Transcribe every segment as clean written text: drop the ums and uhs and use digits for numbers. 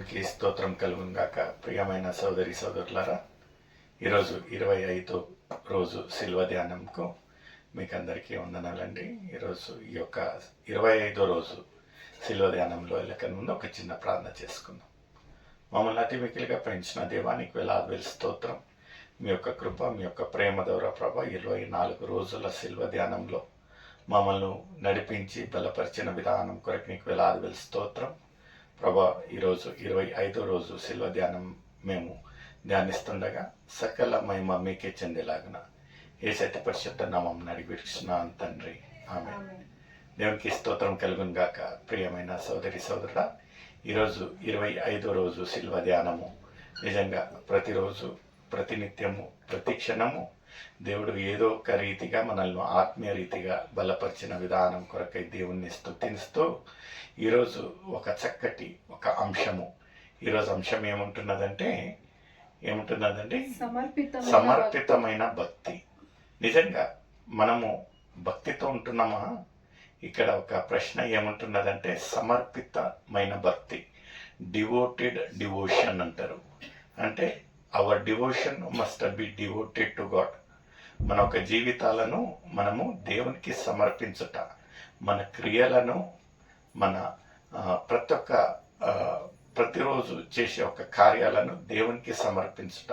దేవునికి స్తోత్రం కలుగును గాక. ప్రియమైన సోదరి సోదరులారా, ఈరోజు 25వ రోజు శిల్వ ధ్యానంకు మీకు అందరికీ వందనాలండి. ఈరోజు ఈ యొక్క 25వ రోజు శిల్వ ధ్యానంలో వెళ్ళక ముందు ఒక చిన్న ప్రార్థన చేసుకుందాం. మమ్మల్ని అతి మిక్కిలిగా పెంచిన దేవానికి వేలాది స్తోత్రం. మీ యొక్క కృప, మీ యొక్క ప్రేమ ద్వారా ప్రభా 24 రోజుల శిల్వ ధ్యానంలో మమ్మల్ని నడిపించి బలపరిచిన విధానం కొరకు నీకు వేలాది స్తోత్రం ప్రభా. ఈరోజు 25వ రోజు శిల్వ ధ్యానం మేము ధ్యానిస్తుండగా సకల మహిమ మీకే చెందేలాగున యేసయ్య పరిశుద్ధ నామం అడిగిస్తున్నాను తండ్రి, ఆమె. దేవునికి స్తోత్రం కలుగును గాక. ప్రియమైన సోదరి సోదరుడా, ఈరోజు 25వ రోజు శిల్వ ధ్యానము నిజంగా ప్రతిరోజు ప్రతినిత్యము ప్రతి క్షణము దేవుడు ఏదో ఒక రీతిగా మనల్ని ఆత్మీయ రీతిగా బలపరిచిన విధానం కొరకై దేవుణ్ణి స్తుతిస్తూ ఈరోజు ఒక చక్కటి ఒక అంశము, ఈరోజు అంశం ఏముంటున్నదండి? సమర్పితమైన భక్తి. నిజంగా మనము భక్తితో ఉంటున్నామా? ఇక్కడ ఒక ప్రశ్న ఏముంటున్నదంటే సమర్పితమైన భక్తి, డివోటెడ్ డివోషన్ అంటారు. అంటే hour devotion must be devoted to God. మన ఒక జీవితాలను మనము దేవునికి సమర్పించుట, మన క్రియలను, మన ప్రతిరోజు చేసే ఒక కార్యాలను దేవునికి సమర్పించుట,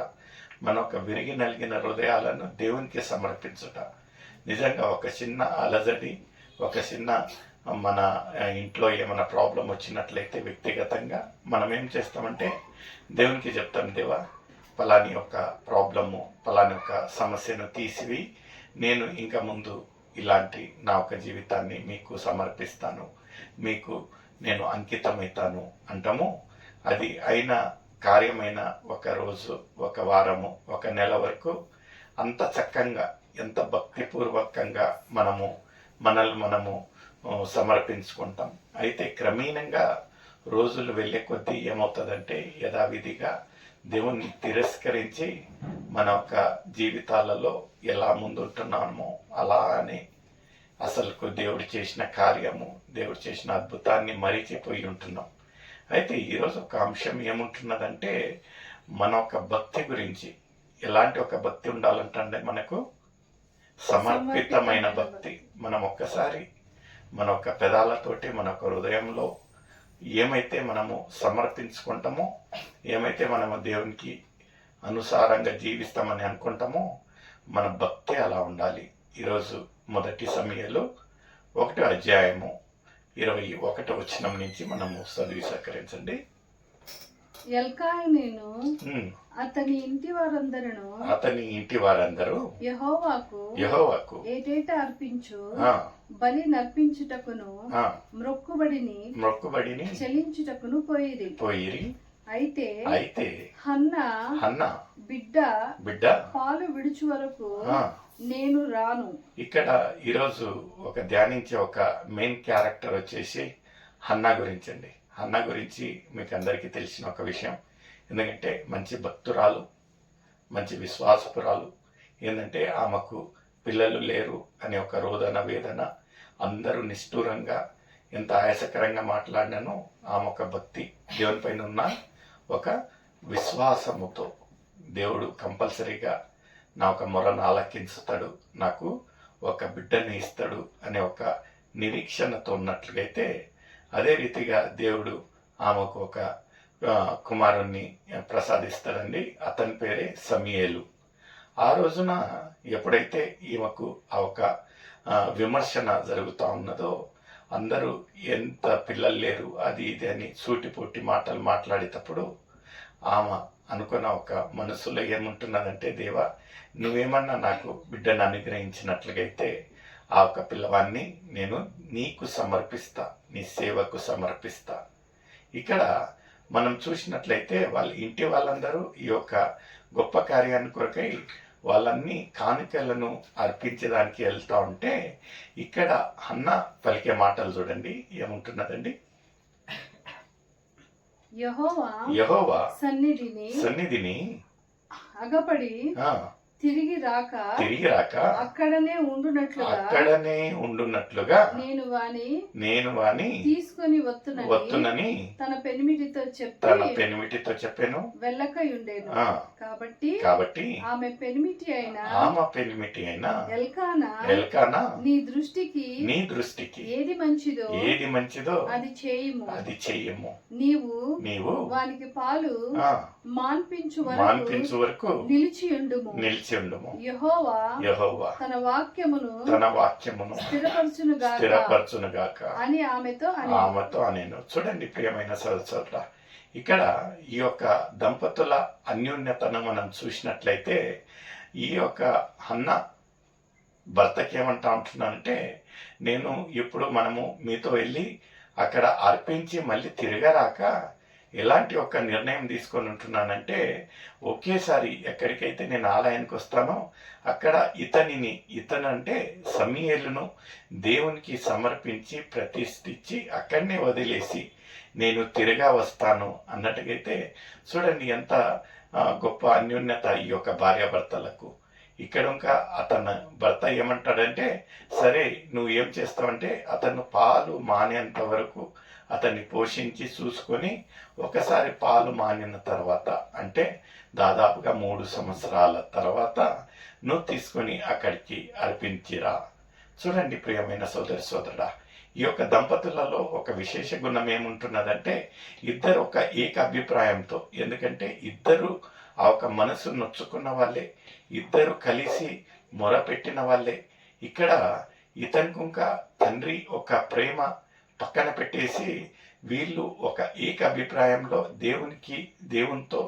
మన ఒక విరిగి నలిగిన హృదయాలను దేవునికి సమర్పించుట. నిజంగా ఒక చిన్న అలజడి, ఒక చిన్న మన ఇంట్లో ఏమైనా ప్రాబ్లం వచ్చినట్లయితే వ్యక్తిగతంగా మనం ఏం చేస్తామంటే దేవునికి చెప్తాం, దేవా పలాని యొక్క ప్రాబ్లము, పలాని యొక్క సమస్యను తీసివి, నేను ఇంకా ముందు ఇలాంటి నా ఒక జీవితాన్ని మీకు సమర్పిస్తాను, మీకు నేను అంకితమవుతాను అంటాము. అది అయిన కార్యమైన ఒక రోజు, ఒక వారము, ఒక నెల వరకు అంత చక్కగా, ఎంత భక్తిపూర్వకంగా మనము సమర్పించుకుంటాం. అయితే క్రమేణంగా రోజులు వెళ్ళే కొద్దీ ఏమవుతుందంటే యథావిధిగా దేవుణ్ణి తిరస్కరించి మన యొక్క జీవితాలలో ఎలా ముందుంటున్నామో అలానే అసలుకు దేవుడు చేసిన కార్యము, దేవుడు చేసిన అద్భుతాన్ని మరిచిపోయి ఉంటున్నాం. అయితే ఈరోజు ఒక అంశం ఏముంటున్నదంటే మన ఒక భక్తి గురించి. ఎలాంటి ఒక భక్తి ఉండాలంటే మనకు సమర్పితమైన భక్తి. మనం ఒక్కసారి మన ఒక పెదాలతోటి, మన ఒక హృదయంలో ఏమైతే మనము సమర్పించుకుంటామో, ఏమైతే మనము దేవునికి అనుసారంగా జీవిస్తామని అనుకుంటామో, మన భక్తి అలా ఉండాలి. ఈరోజు 1 సమూయేలు 1వ అధ్యాయము 21వ వచనం నుంచి మనము చదివి సహకరించండి. ఎల్కాయిను అతని ఇంటి వారందరూ యెహోవాకు ఏటేటా అర్పించు బలి నర్పించుటకును మ్రొక్కుబడిని చెల్లించుటకును పోయిరి. అయితే హన్నా బిడ్డ పాలు విడుచు వరకు నేను రాను. ఇక్కడ ఈరోజు ఒక ధ్యానించే ఒక మెయిన్ క్యారెక్టర్ వచ్చేసి హన్నా గురించి అండి. హన్నా గురించి మీకు అందరికీ తెలిసిన ఒక విషయం. ఎందుకంటే మంచి భక్తురాలు, మంచి విశ్వాసపురాలు. ఏంటంటే ఆమెకు పిల్లలు లేరు అనే ఒక రోదన, వేదన, అందరూ నిష్ఠూరంగా ఎంత ఆయాసకరంగా మాట్లాడినానో ఆమె ఒక భక్తి, దేవుని పైన ఉన్న ఒక విశ్వాసముతో దేవుడు కంపల్సరీగా నా ఒక మొరను ఆలకించుతాడు, నాకు ఒక బిడ్డని ఇస్తాడు అనే ఒక నిరీక్షణతో ఉన్నట్లయితే, అదే రీతిగా దేవుడు ఆమెకు ఒక కుమారుణ్ణి ప్రసాదిస్తాడండి. అతని పేరే సమూయేలు. ఆ రోజున ఎప్పుడైతే ఈమెకు ఆ ఒక విమర్శన జరుగుతూ ఉన్నదో, అందరూ ఎంత పిల్లలు లేరు అది ఇది అని సూటిపోటి మాటలు మాట్లాడేటప్పుడు ఆమె అనుకున్న ఒక మనసులో ఏముంటున్నదంటే, దేవా నువ్వేమన్నా నాకు బిడ్డను అనుగ్రహించినట్లుగైతే ఆ ఒక పిల్లవాన్ని నేను నీకు సమర్పిస్తా, నీ సేవకు సమర్పిస్తా. ఇక్కడ మనం చూసినట్లయితే వాళ్ళ ఇంటి వాళ్ళందరూ ఈ యొక్క గొప్ప కార్యాన్ని కొరకై వాళ్ళన్ని కానుకలను అర్పించడానికి వెళ్తా ఉంటే, ఇక్కడ హన్నా పలికే మాటలు చూడండి ఏముంటున్నదండి. యెహోవా సన్నిధిని తిరిగి రాక అక్కడనే ఉండునట్లుగా నేను వాని తీసుకొని వత్తునని తన పెనిమిటితో చెప్పాను వెళ్ళకయుండేను. కాబట్టి ఆమె పెనిమిటి అయిన ఎల్కానా నీ దృష్టికి ఏది మంచిదో అది చేయుము. నీవు వానికి పాలు మాన్పించు వరకు నిలిచి ఉండుము. యెహోవా తన వాక్యమును స్థిరపరచునుగాక అని ఆమెతో అనేను. చూడండి ప్రియమైన సోదరుడా, ఇక్కడ ఈ యొక్క దంపతుల అన్యోన్యతను మనం చూసినట్లయితే ఈ యొక్క హన్న భర్తకి ఏమంటా ఉంటున్నానంటే, నేను ఇప్పుడు మనము మీతో వెళ్ళి అక్కడ అర్పించి మళ్ళీ తిరగరాక ఎలాంటి ఒక నిర్ణయం తీసుకొని ఉంటున్నానంటే, ఒకేసారి ఎక్కడికైతే నేను ఆలయానికి వస్తానో అక్కడ ఇతను అంటే సమూయేలును దేవునికి సమర్పించి ప్రతిష్ఠించి అక్కడనే వదిలేసి నేను తిరిగా వస్తాను అన్నట్టుగైతే చూడండి ఎంత గొప్ప అన్యోన్యత ఈ యొక్క భార్యాభర్తలకు. ఇక్కడ ఇంకా అతను భర్త ఏమంటాడంటే, సరే నువ్వు ఏం చేస్తావంటే అతను పాలు మానేంత వరకు అతన్ని పోషించి చూసుకొని ఒకసారి పాలు మానిన తర్వాత అంటే దాదాపుగా 3 సంవత్సరాల తర్వాత నువ్వు తీసుకొని అక్కడికి అర్పించిరా. చూడండి ప్రియమైన సోదరుడా, ఈ యొక్క దంపతులలో ఒక విశేష గుణం ఏముంటున్నదంటే ఇద్దరు ఒక ఏక అభిప్రాయంతో, ఎందుకంటే ఇద్దరు ఆ ఒక మనసు నొచ్చుకున్న వాళ్ళే, ఇద్దరు కలిసి మొరపెట్టిన వాళ్ళే. ఇక్కడ ఇతనికి ఇంకా తండ్రి ఒక ప్రేమ పక్కన పెట్టేసి వీళ్ళు ఒక ఏక అభిప్రాయంలో దేవునితో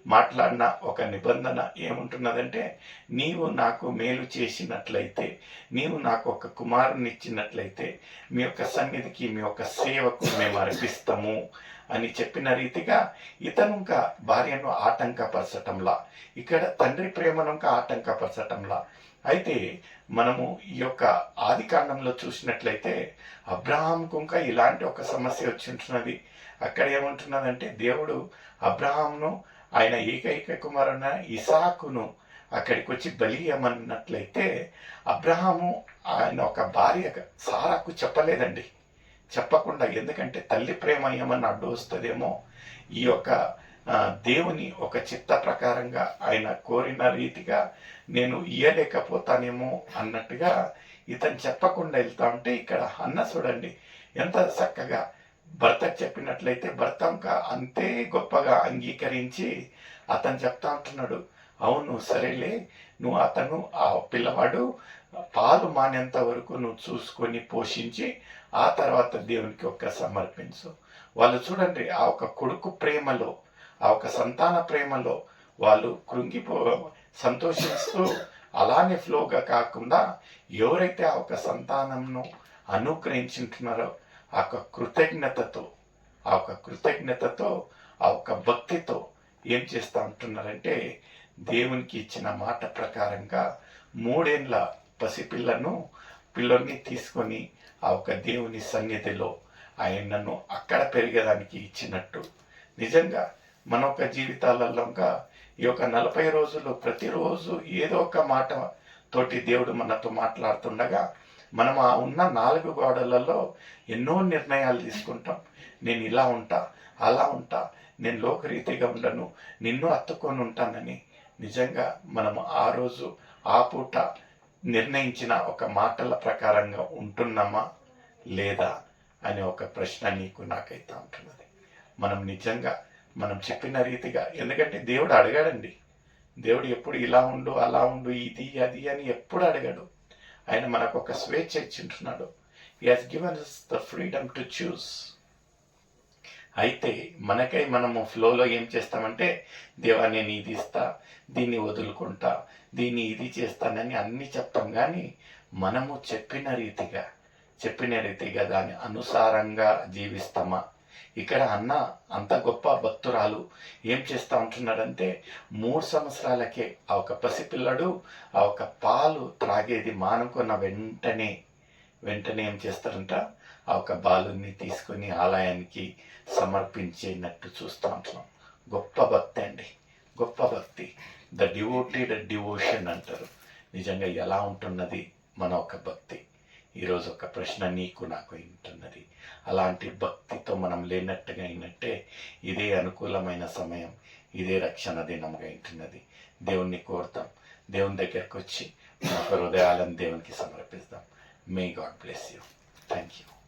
మాట్లాడిన ఒక నిబంధన ఏముంటున్నదంటే, నీవు నాకు మేలు చేసినట్లయితే, నీవు నాకు ఒక కుమారుని ఇచ్చినట్లయితే మీ యొక్క సన్నిధికి మీ యొక్క సేవకు మేము అర్పిస్తాము అని చెప్పిన రీతిగా ఇతను ఇంకా భార్యను ఆటంకపరచటంలా, ఇక్కడ తండ్రి ప్రేమను ఇంకా ఆటంకపరచటంలా. అయితే మనము ఈ యొక్క ఆది కాండంలో చూసినట్లయితే అబ్రహాంకు ఇంకా ఇలాంటి ఒక సమస్య వచ్చి ఉంటున్నది. అక్కడ ఏముంటున్నదంటే దేవుడు అబ్రహాంను ఆయన ఏకైక కుమారున ఇసాకును అక్కడికి వచ్చి బలి ఇవ్వమన్నట్లయితే అబ్రహాము ఆయన ఒక భార్య సారాకు చెప్పలేదండి. చెప్పకుండా, ఎందుకంటే తల్లి ప్రేమ ఏమన్నా అడ్డు వస్తుందేమో, ఈ యొక్క దేవుని ఒక చిత్త ప్రకారంగా ఆయన కోరిన రీతిగా నేను ఇయ్యలేకపోతానేమో అన్నట్టుగా ఇతను చెప్పకుండా వెళ్తా ఉంటే, ఇక్కడ అన్న చూడండి ఎంత చక్కగా భర్తకు చెప్పినట్లయితే భర్త ఇంకా అంతే గొప్పగా అంగీకరించి అతను చెప్తా ఉంటున్నాడు, అవును సరేలే, నువ్వు అతను ఆ పిల్లవాడు పాలు మానేంత వరకు నువ్వు చూసుకొని పోషించి ఆ తర్వాత దేవునికి ఒక సమర్పించు. వాళ్ళు చూడండి ఆ ఒక కొడుకు ప్రేమలో, ఆ ఒక సంతాన ప్రేమలో వాళ్ళు సంతోషిస్తూ అలానే ఫ్లోగా కాకుండా ఎవరైతే ఆ ఒక సంతానంను అనుగ్రహించుంటున్నారో ఆ ఒక కృతజ్ఞతతో ఆ ఒక భక్తితో ఏం చేస్తూ ఉంటున్నారంటే, దేవునికి ఇచ్చిన మాట ప్రకారంగా 3 ఏళ్ల పిల్లని తీసుకొని ఆ ఒక దేవుని సన్నిధిలో ఆయనను అక్కడ పెరిగేదానికి ఇచ్చినట్టు. నిజంగా మన ఒక జీవితాలలో ఈ యొక్క 40 రోజులు ప్రతిరోజు ఏదో ఒక మాట తోటి దేవుడు మనతో మాట్లాడుతుండగా మనం ఆ ఉన్న 4 గోడలలో ఎన్నో నిర్ణయాలు తీసుకుంటాం. నేను ఇలా ఉంటా, అలా ఉంటా, నేను లోకరీతిగా ఉండను, నిన్ను హత్తుకొని ఉంటానని. నిజంగా మనము ఆ రోజు ఆ పూట నిర్ణయించిన ఒక మాటల ప్రకారంగా ఉంటున్నామా లేదా అనే ఒక ప్రశ్న నీకు నాకైతే ఉంటున్నది. మనం నిజంగా మనం చెప్పిన రీతిగా, ఎందుకంటే దేవుడు అడగాడండి. దేవుడు ఎప్పుడు ఇలా ఉండు, అలా ఉండు, ఇది అది అని ఎప్పుడు అడగాడు. ఆయన మనకు ఒక స్వేచ్ఛ ఇచ్చింటున్నాడు. He has given us the freedom to choose. అయితే మనకై మనము ఫ్లోలో ఏం చేస్తామంటే, దేవా నేను ఇది ఇస్తా, దీన్ని వదులుకుంటా, దీన్ని ఇది చేస్తానని అన్ని చెప్తాం. కానీ మనము చెప్పిన రీతిగా దాని అనుసారంగా జీవిస్తామా? ఇక్కడ అన్న అంత గొప్ప భక్తురాలు ఏం చేస్తూ ఉంటున్నాడంటే 3 సంవత్సరాలకే ఆ ఒక పసిపిల్లడు ఆ ఒక పాలు త్రాగేది మానుకున్న వెంటనే ఏం చేస్తారంట, ఆ ఒక బాలుని తీసుకొని ఆలయానికి సమర్పించేటట్టు చూస్తూ ఉంటున్నాం. గొప్ప భక్తి అండి, గొప్ప భక్తి. ద డివోటెడ్ డివోషన్ అంటారు. నిజంగా ఎలా ఉంటున్నది మన ఒక భక్తి? ఈరోజు ఒక ప్రశ్న నీకు నాకు ఉంటున్నది. అలాంటి భక్తితో మనం లేనట్టుగా అయినట్టే ఇదే అనుకూలమైన సమయం, ఇదే రక్షణ దినంగా ఉంటున్నది. దేవుణ్ణి కోరుతాం, దేవుని దగ్గరకు వచ్చి మన హృదయాలను దేవునికి సమర్పిస్తాం. May God bless you. Thank you.